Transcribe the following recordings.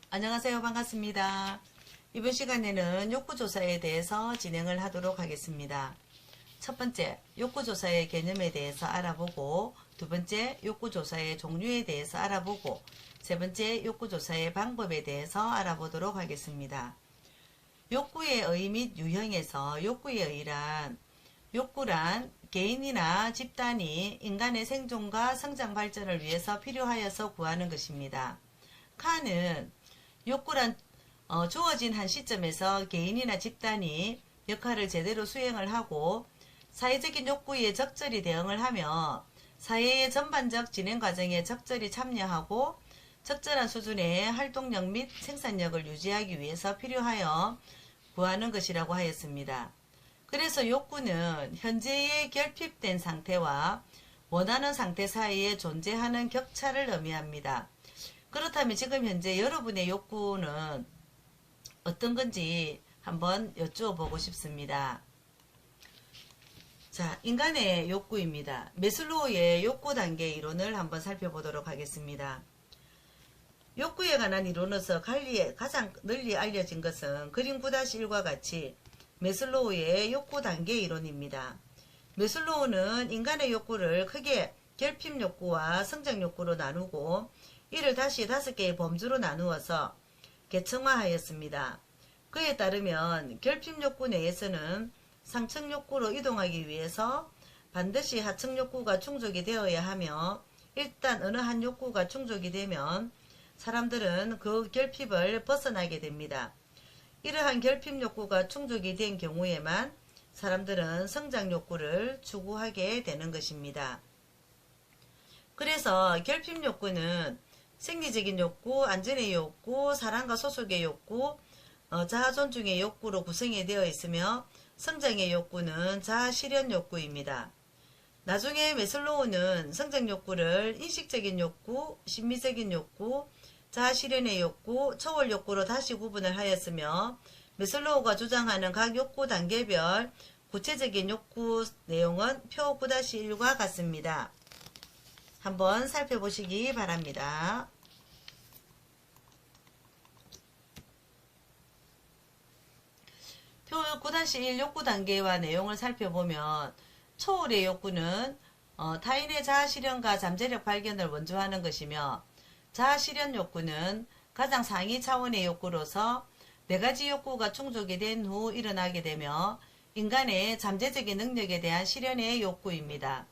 안녕하세요. 반갑습니다. 이번 시간에는 욕구조사에 대해서 진행을 하도록 하겠습니다. 첫 번째, 욕구조사의 개념에 대해서 알아보고, 두 번째, 욕구조사의 종류에 대해서 알아보고, 세 번째, 욕구조사의 방법에 대해서 알아보도록 하겠습니다. 욕구의 의 및 유형에서 욕구의 의란, 욕구란 개인이나 집단이 인간의 생존과 성장 발전을 위해서 필요하여서 구하는 것입니다. 칸은 욕구란 주어진 한 시점에서 개인이나 집단이 역할을 제대로 수행을 하고 사회적인 욕구에 적절히 대응을 하며 사회의 전반적 진행 과정에 적절히 참여하고 적절한 수준의 활동력 및 생산력을 유지하기 위해서 필요하여 구하는 것이라고 하였습니다. 그래서 욕구는 현재의 결핍된 상태와 원하는 상태 사이에 존재하는 격차를 의미합니다. 그렇다면 지금 현재 여러분의 욕구는 어떤 건지 한번 여쭈어 보고 싶습니다. 자, 인간의 욕구입니다. 매슬로우의 욕구 단계 이론을 한번 살펴보도록 하겠습니다. 욕구에 관한 이론에서 가장 널리 알려진 것은 그림 9-1과 같이 매슬로우의 욕구 단계 이론입니다. 매슬로우는 인간의 욕구를 크게 결핍 욕구와 성장 욕구로 나누고 이를 다시 5개의 범주로 나누어서 계층화하였습니다. 그에 따르면 결핍 욕구 내에서는 상층 욕구로 이동하기 위해서 반드시 하층 욕구가 충족이 되어야 하며 일단 어느 한 욕구가 충족이 되면 사람들은 그 결핍을 벗어나게 됩니다. 이러한 결핍 욕구가 충족이 된 경우에만 사람들은 성장 욕구를 추구하게 되는 것입니다. 그래서 결핍 욕구는 생리적인 욕구, 안전의 욕구, 사랑과 소속의 욕구, 자아 존중의 욕구로 구성이 되어 있으며 성장의 욕구는 자아 실현 욕구입니다. 나중에 매슬로우는 성장 욕구를 인식적인 욕구, 심미적인 욕구, 자아 실현의 욕구, 초월 욕구로 다시 구분을 하였으며 매슬로우가 주장하는 각 욕구 단계별 구체적인 욕구 내용은 표 9-1과 같습니다. 한번 살펴보시기 바랍니다. 표 9-1 욕구 단계와 내용을 살펴보면 초월의 욕구는 타인의 자아실현과 잠재력 발견을 원조하는 것이며 자아실현 욕구는 가장 상위 차원의 욕구로서 4가지 욕구가 충족이 된 후 일어나게 되며 인간의 잠재적인 능력에 대한 실현의 욕구입니다.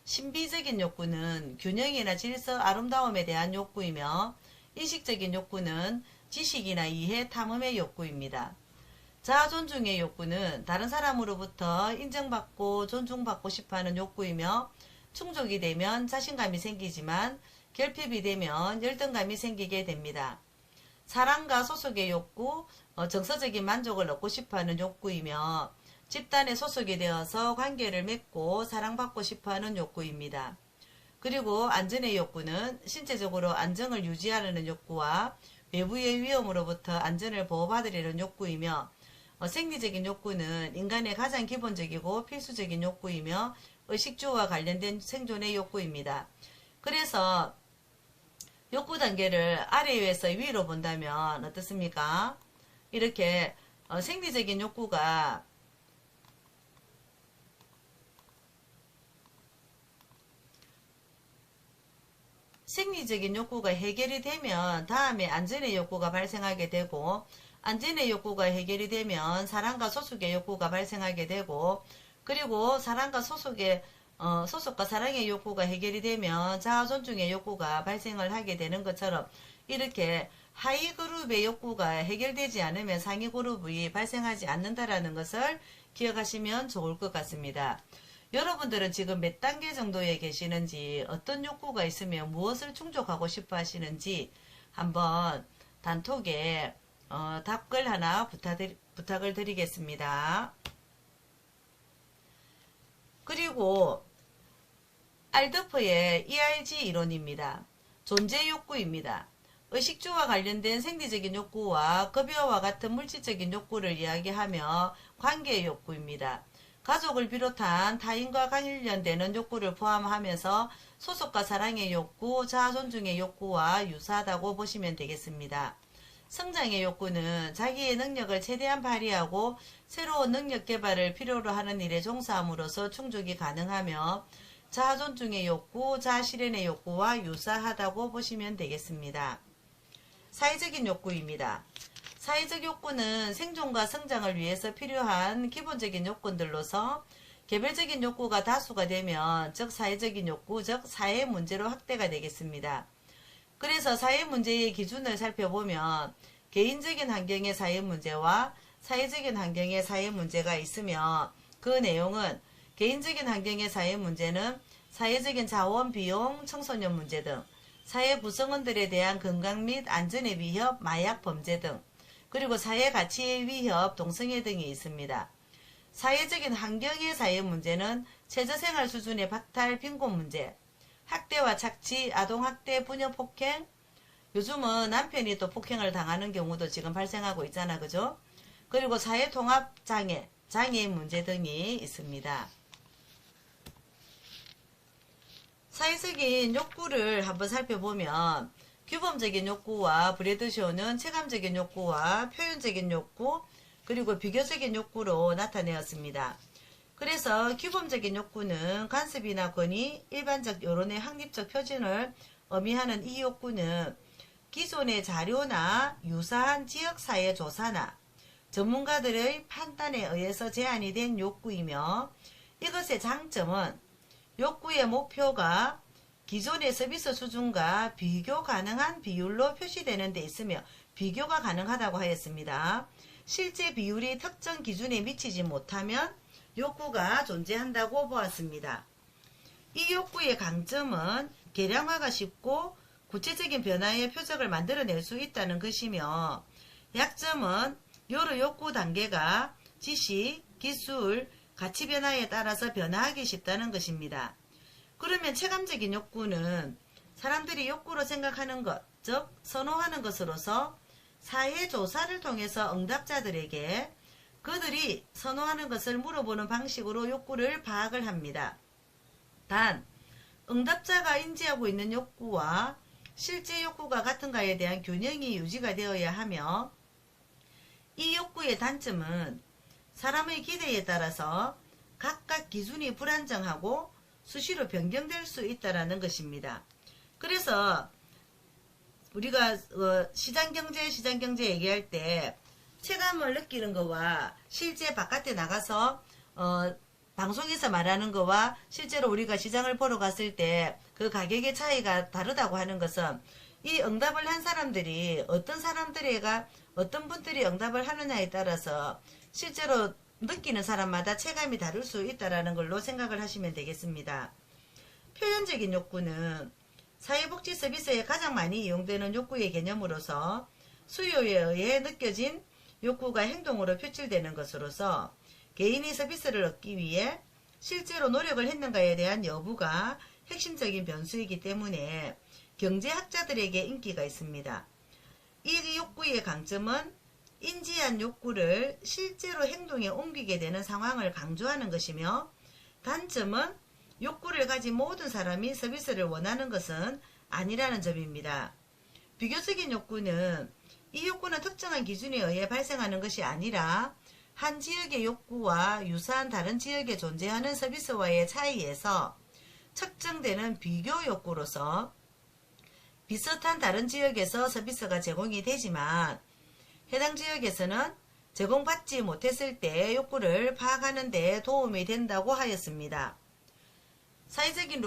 신비적인 욕구는 균형이나 질서, 아름다움에 대한 욕구이며 인식적인 욕구는 지식이나 이해, 탐험의 욕구입니다. 자아 존중의 욕구는 다른 사람으로부터 인정받고 존중받고 싶어하는 욕구이며 충족이 되면 자신감이 생기지만 결핍이 되면 열등감이 생기게 됩니다. 사랑과 소속의 욕구, 정서적인 만족을 얻고 싶어하는 욕구이며 집단에 소속이 되어서 관계를 맺고 사랑받고 싶어하는 욕구입니다. 그리고 안전의 욕구는 신체적으로 안정을 유지하려는 욕구와 외부의 위험으로부터 안전을 보호받으려는 욕구이며 생리적인 욕구는 인간의 가장 기본적이고 필수적인 욕구이며 의식주와 관련된 생존의 욕구입니다. 그래서 욕구 단계를 아래에서 위로 본다면 어떻습니까? 이렇게 생리적인 욕구가 해결이 되면 다음에 안전의 욕구가 발생하게 되고 안전의 욕구가 해결이 되면 사랑과 소속의 욕구가 발생하게 되고 그리고 사랑과 소속과 사랑의 욕구가 해결이 되면 자아 존중의 욕구가 발생을 하게 되는 것처럼 이렇게 하위 그룹의 욕구가 해결되지 않으면 상위 그룹이 발생하지 않는다라는 것을 기억하시면 좋을 것 같습니다. 여러분들은 지금 몇 단계 정도에 계시는지 어떤 욕구가 있으면 무엇을 충족하고 싶어 하시는지 한번 단톡에 답글 하나 부탁을 드리겠습니다. 그리고 알더프의 ERG 이론입니다. 존재 욕구입니다. 의식주와 관련된 생리적인 욕구와 급여와 같은 물질적인 욕구를 이야기하며 관계의 욕구입니다. 가족을 비롯한 타인과 관련되는 욕구를 포함하면서 소속과 사랑의 욕구, 자아 존중의 욕구와 유사하다고 보시면 되겠습니다. 성장의 욕구는 자기의 능력을 최대한 발휘하고 새로운 능력 개발을 필요로 하는 일에 종사함으로써 충족이 가능하며 자아 존중의 욕구, 자아 실현의 욕구와 유사하다고 보시면 되겠습니다. 사회적인 욕구입니다. 사회적 욕구는 생존과 성장을 위해서 필요한 기본적인 요건들로서 개별적인 욕구가 다수가 되면 즉 사회적인 욕구, 즉 사회 문제로 확대가 되겠습니다. 그래서 사회 문제의 기준을 살펴보면 개인적인 환경의 사회 문제와 사회적인 환경의 사회 문제가 있으며 그 내용은 개인적인 환경의 사회 문제는 사회적인 자원, 비용, 청소년 문제 등 사회 구성원들에 대한 건강 및 안전의 위협, 마약 범죄 등 그리고 사회 가치의 위협, 동성애 등이 있습니다. 사회적인 환경의 사회 문제는 최저생활 수준의 박탈, 빈곤 문제, 학대와 착취, 아동학대, 부녀폭행, 요즘은 남편이 또 폭행을 당하는 경우도 지금 발생하고 있잖아, 그죠? 그리고 사회통합장애, 장애인 문제 등이 있습니다. 사회적인 욕구를 한번 살펴보면 규범적인 욕구와 브래드쇼는 체감적인 욕구와 표현적인 욕구, 그리고 비교적인 욕구로 나타내었습니다. 그래서 규범적인 욕구는 간섭이나 권위, 일반적 여론의 확립적 표준을 의미하는 이 욕구는 기존의 자료나 유사한 지역사회 조사나 전문가들의 판단에 의해서 제한이 된 욕구이며 이것의 장점은 욕구의 목표가 기존의 서비스 수준과 비교 가능한 비율로 표시되는 데 있으며 비교가 가능하다고 하였습니다. 실제 비율이 특정 기준에 미치지 못하면 욕구가 존재한다고 보았습니다. 이 욕구의 강점은 계량화가 쉽고 구체적인 변화의 표적을 만들어낼 수 있다는 것이며 약점은 여러 욕구 단계가 지식, 기술, 가치 변화에 따라서 변화하기 쉽다는 것입니다. 그러면 체감적인 욕구는 사람들이 욕구로 생각하는 것, 즉 선호하는 것으로서 사회조사를 통해서 응답자들에게 그들이 선호하는 것을 물어보는 방식으로 욕구를 파악을 합니다. 단, 응답자가 인지하고 있는 욕구와 실제 욕구가 같은가에 대한 균형이 유지가 되어야 하며 이 욕구의 단점은 사람의 기대에 따라서 각각 기준이 불안정하고 수시로 변경될 수 있다는 것입니다. 그래서 우리가 시장경제 얘기할 때 체감을 느끼는 거와 실제 바깥에 나가서 방송에서 말하는 거와 실제로 우리가 시장을 보러 갔을 때 그 가격의 차이가 다르다고 하는 것은 이 응답을 한 사람들이 어떤 분들이 응답을 하느냐에 따라서 실제로 느끼는 사람마다 체감이 다를 수 있다는 걸로 생각을 하시면 되겠습니다. 표현적인 욕구는 사회복지 서비스에 가장 많이 이용되는 욕구의 개념으로서 수요에 의해 느껴진 욕구가 행동으로 표출되는 것으로서 개인이 서비스를 얻기 위해 실제로 노력을 했는가에 대한 여부가 핵심적인 변수이기 때문에 경제학자들에게 인기가 있습니다. 이 욕구의 강점은 인지한 욕구를 실제로 행동에 옮기게 되는 상황을 강조하는 것이며 단점은 욕구를 가진 모든 사람이 서비스를 원하는 것은 아니라는 점입니다. 비교적인 욕구는 이 욕구는 특정한 기준에 의해 발생하는 것이 아니라 한 지역의 욕구와 유사한 다른 지역에 존재하는 서비스와의 차이에서 측정되는 비교 욕구로서 비슷한 다른 지역에서 서비스가 제공이 되지만 해당 지역에서는 제공받지 못했을 때 욕구를 파악하는 데 도움이 된다고 하였습니다. 사회적인